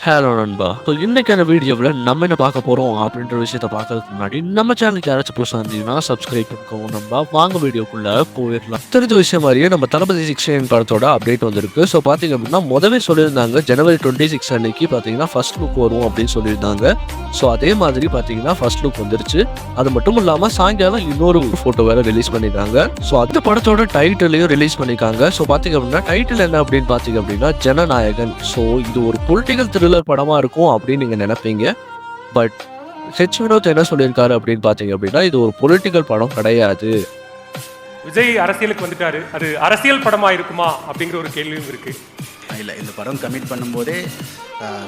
Hello நண்பா. So இன்னைக்கான வீடியோவில் நம்ம என்ன பார்க்க போகிறோம் அப்படின்ற விஷயத்த பார்க்கறதுக்கு முன்னாடி நம்ம சேனலுக்கு யாராச்சும் புதுசாக இருந்தீங்கன்னா சப்ஸ்கிரைப் பண்ணிக்கோங்க நண்பா. வாங்க வீடியோக்குள்ளே போயிடலாம். தெரிஞ்ச விஷயம் மாதிரியே நம்ம தளபதி 16 படத்தோட அப்டேட் வந்திருக்கு. ஸோ பார்த்தீங்க அப்படின்னா முதவே சொல்லியிருந்தாங்க ஜனவரி 26 அன்னைக்கு பார்த்தீங்கன்னா ஃபர்ஸ்ட் லுக் வரும் அப்படின்னு சொல்லியிருந்தாங்க. ஸோ அதே மாதிரி பார்த்தீங்கன்னா ஃபர்ஸ்ட் லுக் வந்துருச்சு. அது மட்டும் இல்லாமல் சாயங்காலம் இன்னொரு ஃபோட்டோ வேறு ரிலீஸ் பண்ணியிருக்காங்க. ஸோ அந்த படத்தோட டைட்டிலையும் ரிலீஸ் பண்ணியிருக்காங்க. ஸோ பார்த்தீங்க அப்படின்னா டைட்டில் என்ன அப்படின்னு பார்த்தீங்க அப்படின்னா ஜனநாயகன். ஸோ இது ஒரு பொலிட்டிக்கல் த்ரில்லர் படமாக இருக்கும் அப்படின்னு நீங்கள் நினைப்பீங்க. பட் ஹெச் வினோத் என்ன சொல்லியிருக்காரு அப்படின்னு பார்த்தீங்க அப்படின்னா இது ஒரு பொலிட்டிக்கல் படம் கிடையாது. விஜய் அரசியலுக்கு வந்துட்டாரு, அது அரசியல் படமாக இருக்குமா அப்படிங்கிற ஒரு கேள்வியும் இருக்கு. இல்லை, இந்த படம் கமிட் பண்ணும்போதே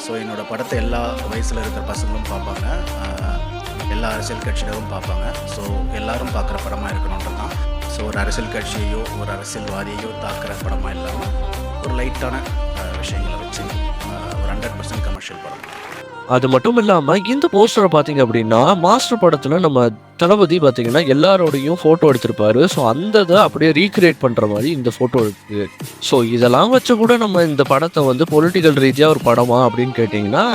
ஸோ என்னோடய படத்தை எல்லா வயசில் இருக்கிற பசங்களும் பார்ப்பாங்க, எல்லா அரசியல் கட்சியினரும் பார்ப்பாங்க. ஸோ எல்லாரும் பார்க்குற படமாக இருக்கணுன்றது தான். ஸோ ஒரு அரசியல் கட்சியையோ ஒரு அரசியல்வாதியையோ தாக்குற படமாக இல்லாமல் ஒரு லைட்டான விஷயங்களை வச்சு ஒரு 100% கமர்ஷியல் படம். அது மட்டும் இல்லாமல் இந்த போஸ்டரை பார்த்தீங்க அப்படின்னா மாஸ்டர் படத்தில் நம்ம தளபதி பார்த்தீங்கன்னா எல்லாரோடையும் ஃபோட்டோ எடுத்திருப்பாரு. ஸோ அந்த இதை அப்படியே ரீக்ரியேட் பண்ணுற மாதிரி இந்த ஃபோட்டோ இருக்குது. ஸோ இதெல்லாம் வச்சு கூட நம்ம இந்த படத்தை வந்து பொலிட்டிக்கல் ரீதியாக ஒரு படமா அப்படின்னு கேட்டிங்கன்னா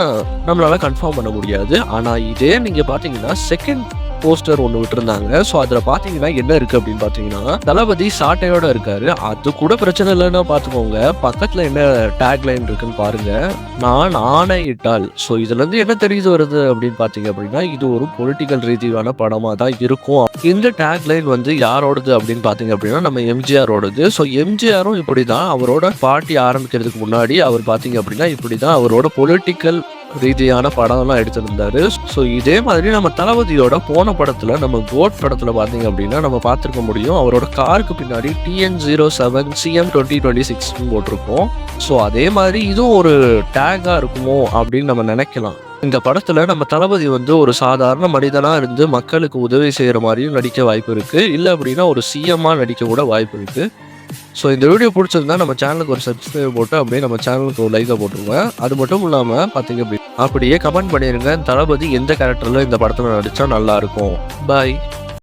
நம்மளால கன்ஃபார்ம் பண்ண முடியாது. ஆனால் இதே நீங்கள் பார்த்தீங்கன்னா செகண்ட் போஸ்டர் ஒன்று விட்டுருந்தாங்க. ஸோ அதில் பார்த்தீங்கன்னா என்ன இருக்குது அப்படின்னு பார்த்தீங்கன்னா தளபதி சாட்டையோட இருக்காரு. அது கூட பிரச்சனை இல்லைன்னா பார்த்துக்கோங்க. பக்கத்தில் என்ன டேக் லைன் இருக்குன்னு பாருங்க, நான் ஆணையிட்டால். ஸோ இதுலேருந்து என்ன தெரியுது வருது அப்படின்னு பார்த்தீங்க அப்படின்னா இது ஒரு பொலிட்டிக்கல் ரீதியான படமாக தான் இருக்கும். இந்த டேக் லைன் வந்து யாரோடது அப்படின்னு பார்த்தீங்க அப்படின்னா நம்ம எம்ஜிஆரோடது. ஸோ எம்ஜிஆரும் இப்படி தான் அவரோட பார்ட்டி ஆரம்பிக்கிறதுக்கு முன்னாடி அவர் பார்த்தீங்க அப்படின்னா இப்படி தான் அவரோட பொலிட்டிக்கல் ரீதியான படம்லாம் எடுத்திருந்தாரு. ஸோ இதே மாதிரி நம்ம தளபதியோட போன படத்தில் நம்ம கோட் படத்தில் பார்த்தீங்க அப்படின்னா நம்ம பார்த்துருக்க முடியும். அவரோட காருக்கு பின்னாடி TN07 CM 2026 போட்டிருக்கோம். ஸோ அதே மாதிரி இதுவும் ஒரு டேக்காக இருக்குமோ அப்படின்னு நம்ம நினைக்கலாம். இந்த படத்தில் நம்ம தளபதி வந்து ஒரு சாதாரண மனிதனாக இருந்து மக்களுக்கு உதவி செய்கிற மாதிரியும் நடிக்க வாய்ப்பு இருக்குது. இல்லை அப்படின்னா ஒரு CM-ஆக நடிக்க கூட வாய்ப்பு இருக்குது. ஸோ இந்த வீடியோ பிடிச்சிருந்தா நம்ம சேனலுக்கு ஒரு சப்ஸ்கிரைப் போட்டு அப்படியே நம்ம சேனலுக்கு ஒரு லைக்கை போட்டுருவேன். அது மட்டும் இல்லாமல் பார்த்தீங்க அப்படியே கமெண்ட் பண்ணிடுங்க தளபதி எந்த கேரக்டரில் இந்த படத்தில் நடித்தா நல்லாயிருக்கும். பாய்.